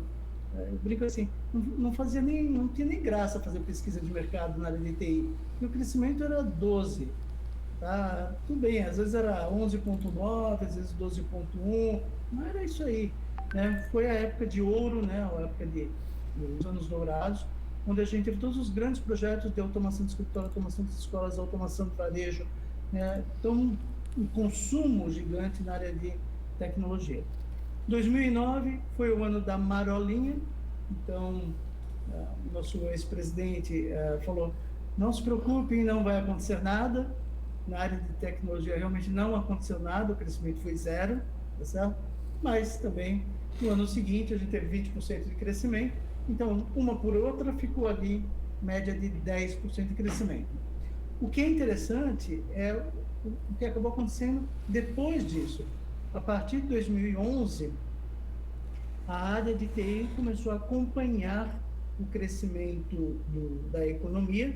eu brinco assim, não tinha nem graça fazer pesquisa de mercado na área de TI, e o crescimento era 12%. Tá? Tudo bem, às vezes era 11,9%, às vezes 12,1%, não era isso aí, né? Foi a época de ouro, né? A época dos anos dourados, onde a gente teve todos os grandes projetos de automação de escritório, automação das escolas, automação do varejo, né? Então, um consumo gigante na área de tecnologia. 2009 foi o ano da marolinha, então, o nosso ex-presidente falou, não se preocupem, não vai acontecer nada. Na área de tecnologia realmente não aconteceu nada, o crescimento foi 0, tá certo? Mas também, no ano seguinte, a gente teve 20% de crescimento, então, uma por outra, ficou ali, média de 10% de crescimento. O que é interessante é o que acabou acontecendo depois disso. A partir de 2011, a área de TI começou a acompanhar o crescimento da economia,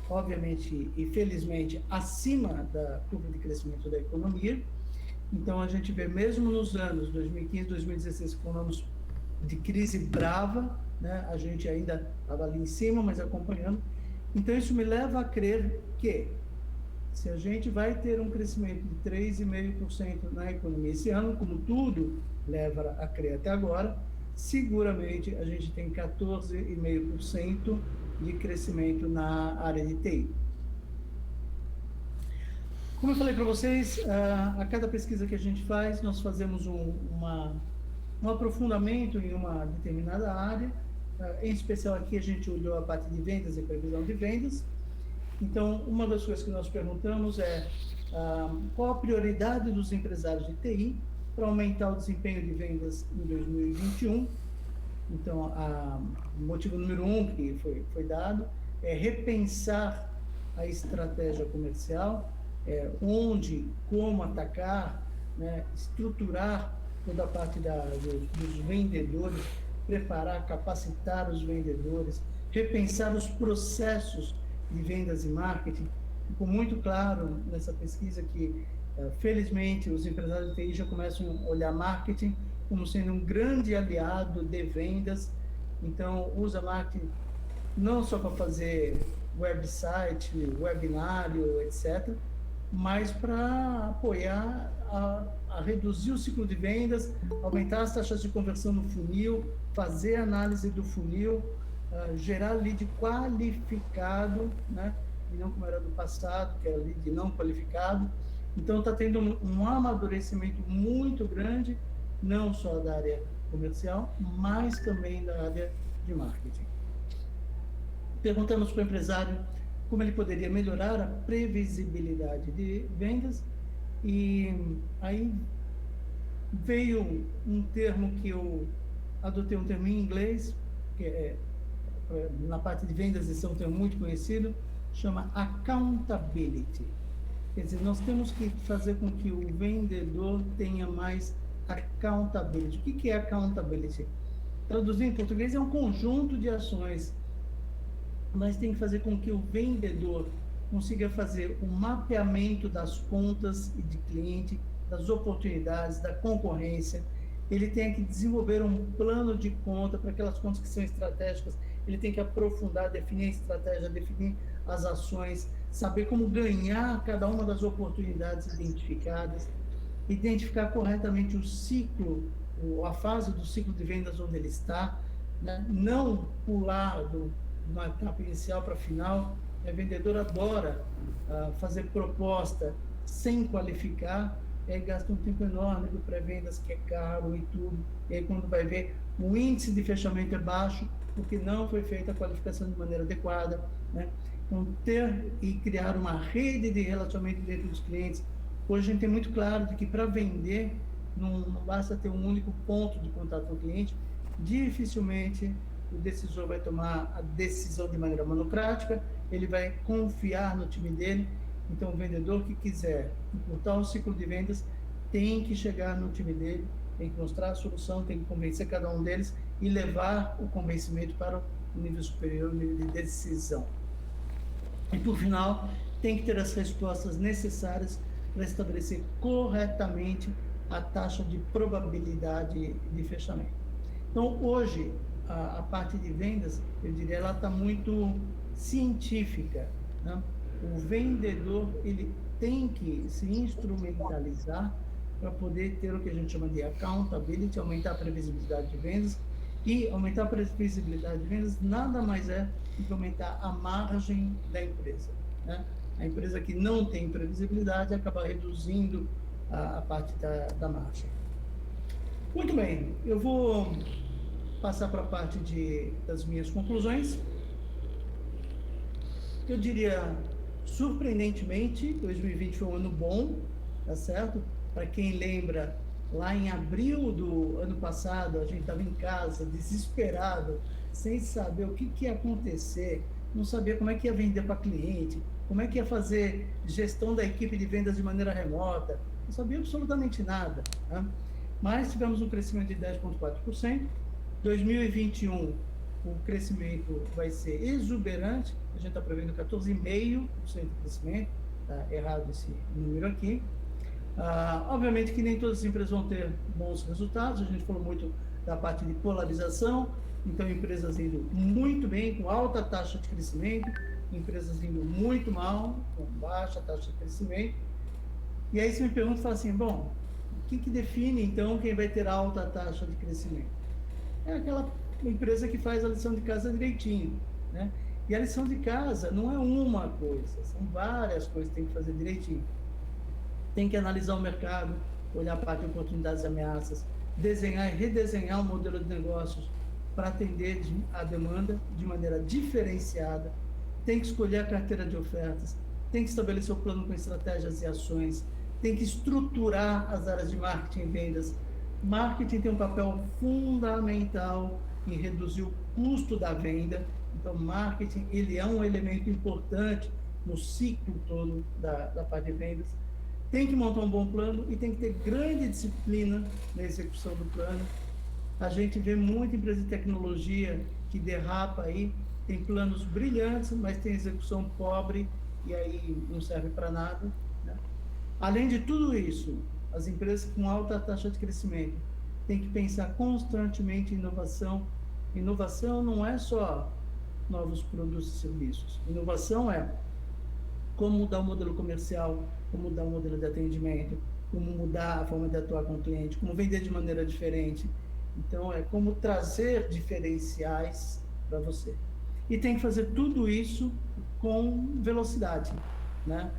obviamente e felizmente acima da curva de crescimento da economia. Então, a gente vê, mesmo nos anos 2015, 2016, que foram anos de crise brava, né? A gente ainda estava ali em cima, mas acompanhando. Então, isso me leva a crer que, se a gente vai ter um crescimento de 3,5% na economia esse ano, como tudo leva a crer até agora, seguramente a gente tem 14,5% de crescimento na área de TI. Como eu falei para vocês, a cada pesquisa que a gente faz, nós fazemos um aprofundamento em uma determinada área. Em especial aqui a gente olhou a parte de vendas e previsão de vendas. Então, uma das coisas que nós perguntamos é qual a prioridade dos empresários de TI para aumentar o desempenho de vendas em 2021. Então, o motivo número 1 que foi dado é repensar a estratégia comercial, onde, como atacar, né, estruturar toda a parte dos vendedores, preparar, capacitar os vendedores, repensar os processos de vendas e marketing. Ficou muito claro nessa pesquisa que, felizmente, os empresários de TI já começam a olhar marketing como sendo um grande aliado de vendas. Então, usa marketing não só para fazer website, webinário, etc., mas para apoiar a reduzir o ciclo de vendas, aumentar as taxas de conversão no funil, fazer análise do funil, gerar lead qualificado, né? E não como era do passado, que era lead não qualificado. Então, está tendo um amadurecimento muito grande, não só da área comercial, mas também da área de marketing. Perguntamos para o empresário como ele poderia melhorar a previsibilidade de vendas, e aí veio um termo que eu adotei, um termo em inglês, que na parte de vendas esse é um termo muito conhecido, chama accountability. Quer dizer, nós temos que fazer com que o vendedor tenha mais accountability. O que é accountability? Traduzindo em português, é um conjunto de ações, mas tem que fazer com que o vendedor consiga fazer um mapeamento das contas e de cliente, das oportunidades, da concorrência. Ele tem que desenvolver um plano de conta para aquelas contas que são estratégicas. Ele tem que aprofundar, definir a estratégia, definir as ações, saber como ganhar cada uma das oportunidades identificadas, identificar corretamente o ciclo, a fase do ciclo de vendas onde ele está, né? Não pular uma etapa inicial para a final. O vendedor adora fazer proposta sem qualificar, e aí gasta um tempo enorme do pré-vendas, que é caro e tudo, e aí quando vai ver, o índice de fechamento é baixo, porque não foi feita a qualificação de maneira adequada, né? Então, ter e criar uma rede de relacionamento dentro dos clientes. Hoje a gente tem muito claro de que para vender, não basta ter um único ponto de contato com o cliente, dificilmente o decisor vai tomar a decisão de maneira monocrática, ele vai confiar no time dele. Então, o vendedor que quiser encurtar o ciclo de vendas tem que chegar no time dele, tem que mostrar a solução, tem que convencer cada um deles e levar o convencimento para o nível superior, o nível de decisão. E, por final, tem que ter as respostas necessárias para estabelecer corretamente a taxa de probabilidade de fechamento. Então, hoje, a parte de vendas, eu diria, ela está muito científica, né? O vendedor, ele tem que se instrumentalizar para poder ter o que a gente chama de accountability, aumentar a previsibilidade de vendas. E aumentar a previsibilidade de vendas nada mais é do que aumentar a margem da empresa, né? A empresa que não tem previsibilidade acaba reduzindo a parte da margem. Muito bem, eu vou passar para a parte das minhas conclusões. Eu diria, surpreendentemente, 2020 foi um ano bom, tá certo? Para quem lembra, lá em abril do ano passado, a gente estava em casa, desesperado, sem saber o que ia acontecer, não sabia como é que ia vender para cliente, como é que ia fazer gestão da equipe de vendas de maneira remota, não sabia absolutamente nada, né? mas tivemos um crescimento de 10,4%. 2021, o crescimento vai ser exuberante, a gente está prevendo 14,5% de crescimento, está errado esse número aqui. Obviamente que nem todas as empresas vão ter bons resultados, a gente falou muito da parte de polarização, então empresas indo muito bem, com alta taxa de crescimento, empresas indo muito mal, com baixa taxa de crescimento. E aí você me pergunta, fala assim, bom, o que define então quem vai ter alta taxa de crescimento? É aquela empresa que faz a lição de casa direitinho, né? E a lição de casa não é uma coisa, são várias coisas que tem que fazer direitinho. Tem que analisar o mercado, olhar a parte de oportunidades e ameaças, desenhar e redesenhar o modelo de negócios para atender a demanda de maneira diferenciada, tem que escolher a carteira de ofertas, tem que estabelecer o plano com estratégias e ações, tem que estruturar as áreas de marketing e vendas. Marketing tem um papel fundamental em reduzir o custo da venda, então marketing ele é um elemento importante no ciclo todo da parte de vendas. Tem que montar um bom plano e tem que ter grande disciplina na execução do plano. A gente vê muita empresa de tecnologia que derrapa aí, tem planos brilhantes, mas tem execução pobre e aí não serve para nada, né? Além de tudo isso, as empresas com alta taxa de crescimento têm que pensar constantemente em inovação. Inovação não é só novos produtos e serviços. Inovação é como mudar o modelo comercial, como mudar o modelo de atendimento, como mudar a forma de atuar com o cliente, como vender de maneira diferente. Então, é como trazer diferenciais para você. E tem que fazer tudo isso com velocidade, né?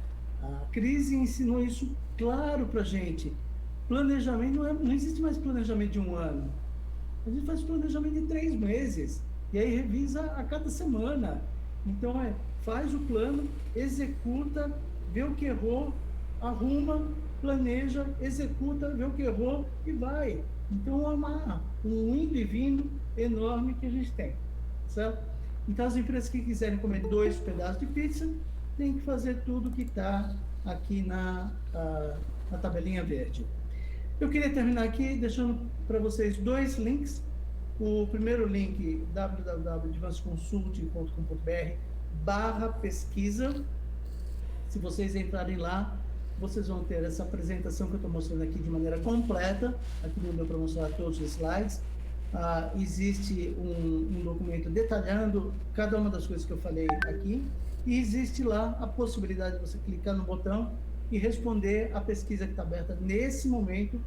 A crise ensinou isso claro para a gente. Planejamento, não existe mais planejamento de um ano. A gente faz planejamento de 3 meses, e aí revisa a cada semana. Então, faz o plano, executa, vê o que errou, arruma, planeja, executa, vê o que errou e vai. Então, é um indo e vindo enorme que a gente tem, certo? Então, as empresas que quiserem comer 2 pedaços de pizza, tem que fazer tudo que está aqui na tabelinha verde. Eu queria terminar aqui deixando para vocês 2 links. O primeiro link, www.advanceconsulting.com.br/pesquisa. Se vocês entrarem lá, vocês vão ter essa apresentação que eu estou mostrando aqui de maneira completa. Aqui não deu para mostrar todos os slides. Existe um documento detalhando cada uma das coisas que eu falei aqui. E existe lá a possibilidade de você clicar no botão e responder a pesquisa que está aberta nesse momento,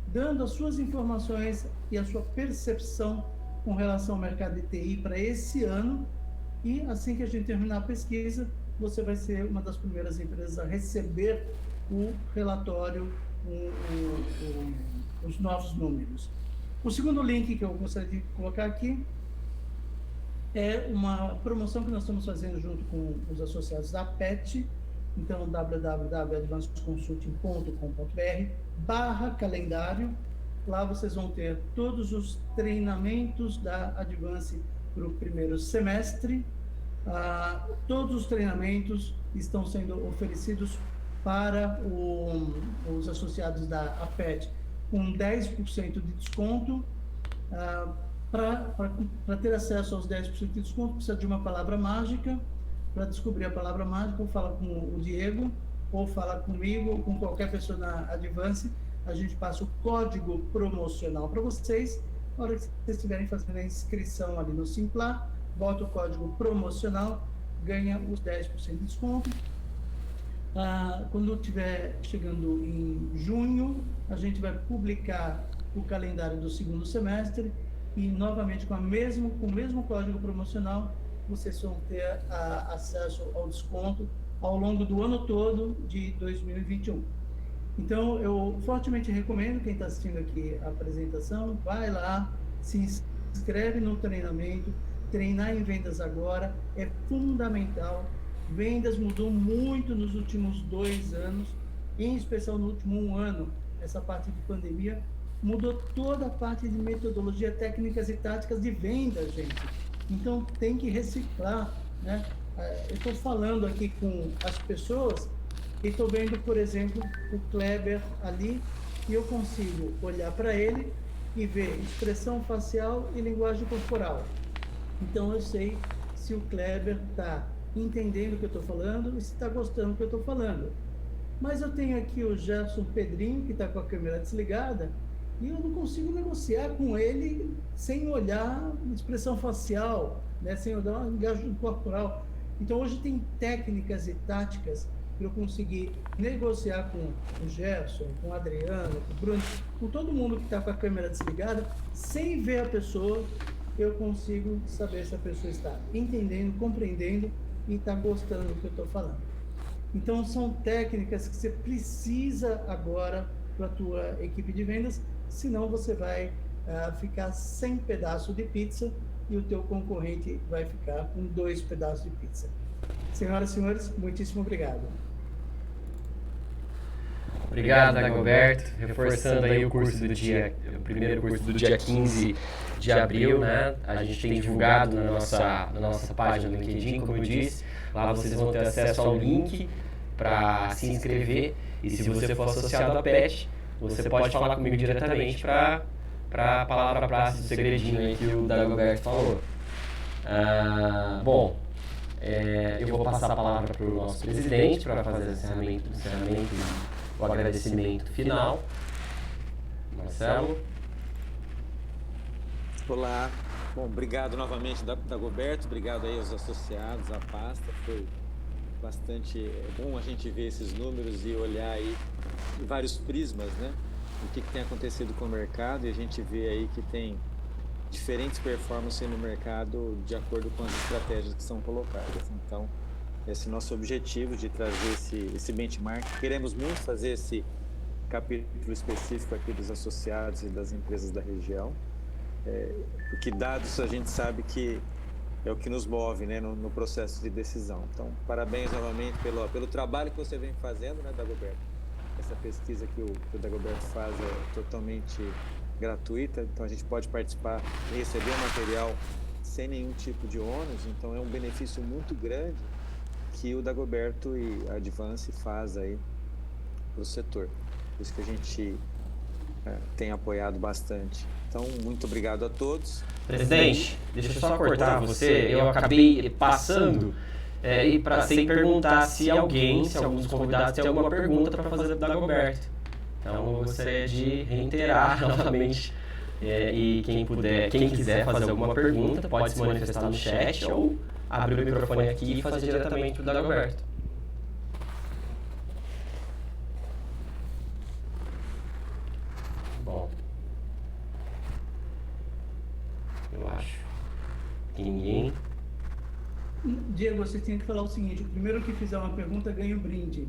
dando as suas informações e a sua percepção com relação ao mercado de TI para esse ano. E assim que a gente terminar a pesquisa, você vai ser uma das primeiras empresas a receber o relatório, os novos números. O segundo link que eu gostaria de colocar aqui é uma promoção que nós estamos fazendo junto com os associados da PET. Então, www.advanceconsulting.com.br/calendário. Lá vocês vão ter todos os treinamentos da Advance para o primeiro semestre. Todos os treinamentos estão sendo oferecidos para os associados da APET com 10% de desconto. Para ter acesso aos 10% de desconto, precisa de uma palavra mágica. Para descobrir a palavra mágica, ou fala com o Diego, ou fala comigo, ou com qualquer pessoa na Advance. A gente passa o código promocional para vocês. Na hora que vocês estiverem fazendo a inscrição ali no Simplar, bota o código promocional, ganha os 10% de desconto. Quando estiver chegando em junho, a gente vai publicar o calendário do segundo semestre e, novamente, com o mesmo código promocional, vocês vão ter acesso ao desconto ao longo do ano todo de 2021. Então, eu fortemente recomendo quem está assistindo aqui a apresentação, vai lá, se inscreve no treinamento. Treinar em vendas agora é fundamental. Vendas mudou muito nos últimos 2 anos, em especial no último 1 ano. Essa parte de pandemia mudou toda a parte de metodologia, técnicas e táticas de venda, gente. Então, tem que reciclar, né? Eu estou falando aqui com as pessoas e estou vendo, por exemplo, o Kleber ali, e eu consigo olhar para ele e ver expressão facial e linguagem corporal. Então eu sei se o Kleber está entendendo o que eu estou falando e se está gostando do que eu estou falando. Mas eu tenho aqui o Gerson Pedrinho, que está com a câmera desligada, e eu não consigo negociar com ele sem olhar expressão facial, né? Sem olhar linguagem corporal. Então hoje tem técnicas e táticas para eu conseguir negociar com o Gerson, com o Adriano, com o Bruno, com todo mundo que está com a câmera desligada, sem ver a pessoa, eu consigo saber se a pessoa está entendendo, compreendendo e está gostando do que eu estou falando. Então, são técnicas que você precisa agora para a tua equipe de vendas, senão você vai ficar sem pedaço de pizza e o teu concorrente vai ficar com 2 pedaços de pizza. Senhoras e senhores, muitíssimo obrigado. Obrigado, Dagoberto. Reforçando aí o primeiro curso do dia 15 de abril, né? A gente tem divulgado na nossa página do LinkedIn, como eu disse. Lá vocês vão ter acesso ao link para se inscrever. E se você for associado à PET, você pode falar comigo diretamente para a palavra praça do segredinho aí que o Dagoberto falou. Eu vou passar a palavra para o nosso presidente para fazer o encerramento e o agradecimento final. Marcelo. Olá. Bom, obrigado novamente, Dagoberto. Obrigado aí aos associados, à pasta. Foi bastante bom a gente ver esses números e olhar aí em vários prismas, né? O que tem acontecido com o mercado, e a gente vê aí que tem diferentes performances no mercado de acordo com as estratégias que são colocadas. Então, esse nosso objetivo de trazer esse benchmark, queremos muito fazer esse capítulo específico aqui dos associados e das empresas da região, porque dados a gente sabe que é o que nos move, né, no processo de decisão. Então, parabéns novamente pelo trabalho que você vem fazendo, né, Dagoberto? Essa pesquisa que o Dagoberto faz é totalmente gratuita, então a gente pode participar e receber o material sem nenhum tipo de ônus, então é um benefício muito grande que o Dagoberto e a Advance faz aí para o setor. Por isso que a gente tem apoiado bastante. Então, muito obrigado a todos. Presidente, deixa eu só cortar você. Eu acabei passando sem perguntar se alguns convidados têm alguma pergunta para fazer para o Dagoberto. Então, eu gostaria de reiterar novamente. E quem quiser fazer alguma pergunta, pode se manifestar no chat ou abrir o microfone aqui e fazer diretamente para o Dagoberto. Bom, eu acho que ninguém. Diego, você tinha que falar o seguinte: o primeiro que fizer uma pergunta ganha um brinde.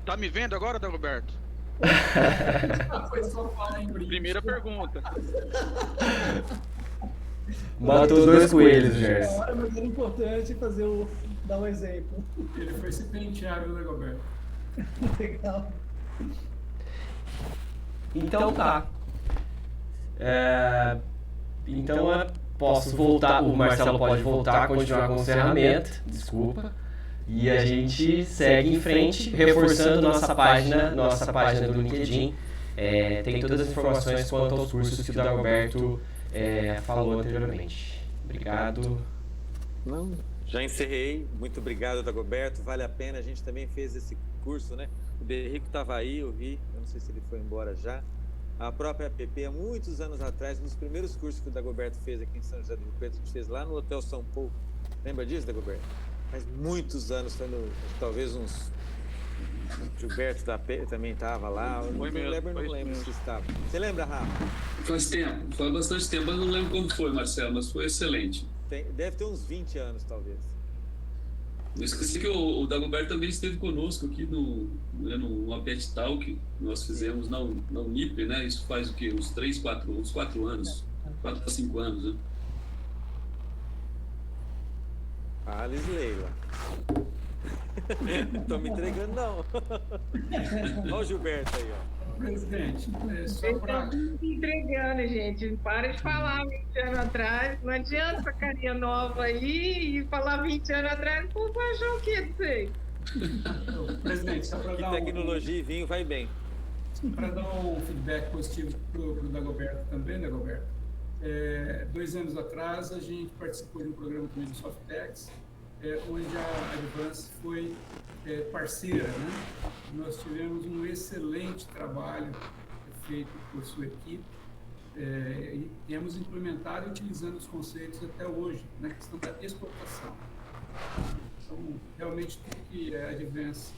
Tá me vendo agora, Dagoberto? Foi só falar em brinde. Primeira pergunta. Matou os 2 coelhos, Gerson. Mas era importante dar um exemplo. Ele foi se pentear, viu, Dagoberto? Legal. Então tá. Então posso voltar, o Marcelo pode voltar, continuar com o encerramento, desculpa. E a gente segue em frente, reforçando nossa página do LinkedIn. Tem todas as informações quanto aos cursos que o Dagoberto falou anteriormente. Obrigado. Não, já encerrei. Muito obrigado, Dagoberto. Vale a pena. A gente também fez esse curso, né? O Derrico estava aí, eu vi. Eu não sei se ele foi embora já. A própria APP, há muitos anos atrás, um dos primeiros cursos que o Dagoberto fez aqui em São José do Rio Preto, a gente fez lá no Hotel São Paulo. Lembra disso, Dagoberto? Faz muitos anos, talvez uns... Gilberto também estava lá. Não lembro se estava. Você lembra, Rafa? Faz bastante tempo, mas não lembro quando foi, Marcelo, mas foi excelente. Deve ter uns 20 anos, talvez. Não esqueci que o Dagoberto também esteve conosco aqui no Apet Talk que nós fizemos na Unip, né? Isso faz o quê? Uns 4 anos. 4 a 5 anos, né? Alice Leila. Não tô me entregando, não. Olha o Gilberto aí, ó. Presidente, só pra... me entregando, gente. Para de falar 20 anos atrás. Não adianta essa carinha nova aí e falar 20 anos atrás. O povo vai achar o quê? Não sei. Presidente, só para Que dar tecnologia e vinho vai bem. para dar um feedback positivo para o Dagoberto também, Dagoberto. 2 anos atrás, a gente participou de um programa também do Softex, onde a Advance foi parceira, né? Nós tivemos um excelente trabalho feito por sua equipe e temos implementado e utilizando os conceitos até hoje, na questão da exportação. Então, realmente, tudo que a Advance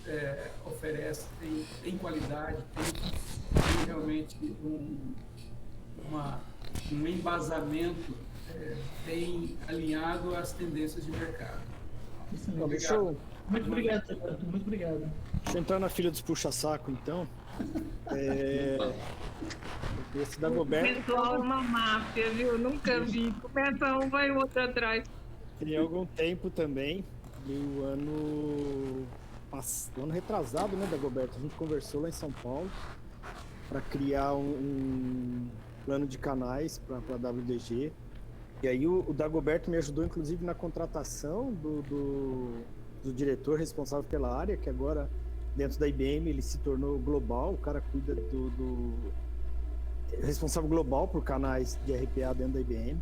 oferece tem qualidade, tem realmente um embasamento bem alinhado às tendências de mercado. Excelente. Obrigado. Muito obrigado, Roberto. Muito obrigado. Deixa eu entrar na fila dos puxa-saco, então. Esse Dagoberto Pessoal, uma máfia, viu? Nunca vi. Começa um, vai o outro atrás. tem algum tempo também, do ano retrasado, né, Dagoberto? A gente conversou lá em São Paulo para criar um plano de canais para a WDG. E aí o Dagoberto me ajudou, inclusive, na contratação do diretor responsável pela área, que agora, dentro da IBM, ele se tornou global. O cara cuida do responsável global por canais de RPA dentro da IBM.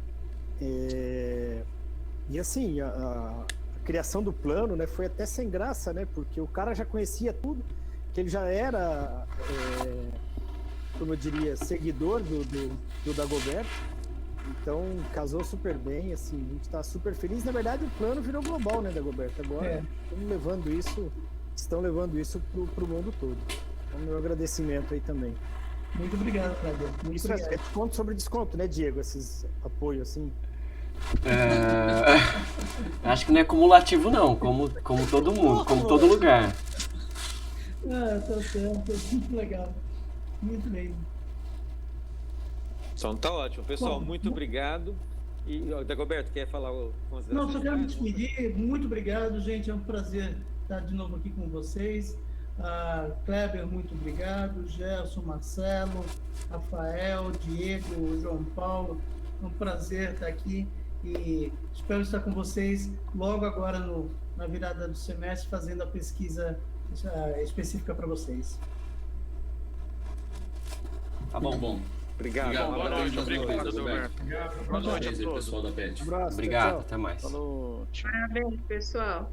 E assim, a criação do plano, né, foi até sem graça, né, porque o cara já conhecia tudo, que ele já era, como eu diria, seguidor do Dagoberto. Então, casou super bem, assim, a gente está super feliz. Na verdade, o plano virou global, né, Dagoberto? Agora estão levando isso para o mundo todo. Então, meu agradecimento aí também. Muito obrigado, Kleber. Muito Isso obrigado. é desconto sobre desconto, né, Diego? Esses apoios, assim. Acho que não é cumulativo, não, como todo mundo, como todo lugar. Tá certo. Muito legal. Muito bem. Então tá ótimo. Pessoal, Bom, muito obrigado. E, Dagoberto, quer falar o Não, só quero me despedir. Muito obrigado, gente. É um prazer estar de novo aqui com vocês. Kleber, muito obrigado. Gerson, Marcelo, Rafael, Diego, João Paulo. É um prazer estar aqui e espero estar com vocês logo agora na virada do semestre, fazendo a pesquisa específica para vocês. Tá bom. Muito bom. Obrigado. Boa noite, obrigado, Dagoberto. Dagoberto. Boa noite a Parabéns aí, todos. pessoal da PET. Um abraço, Obrigado, tchau. até mais. Falou. Parabéns, pessoal.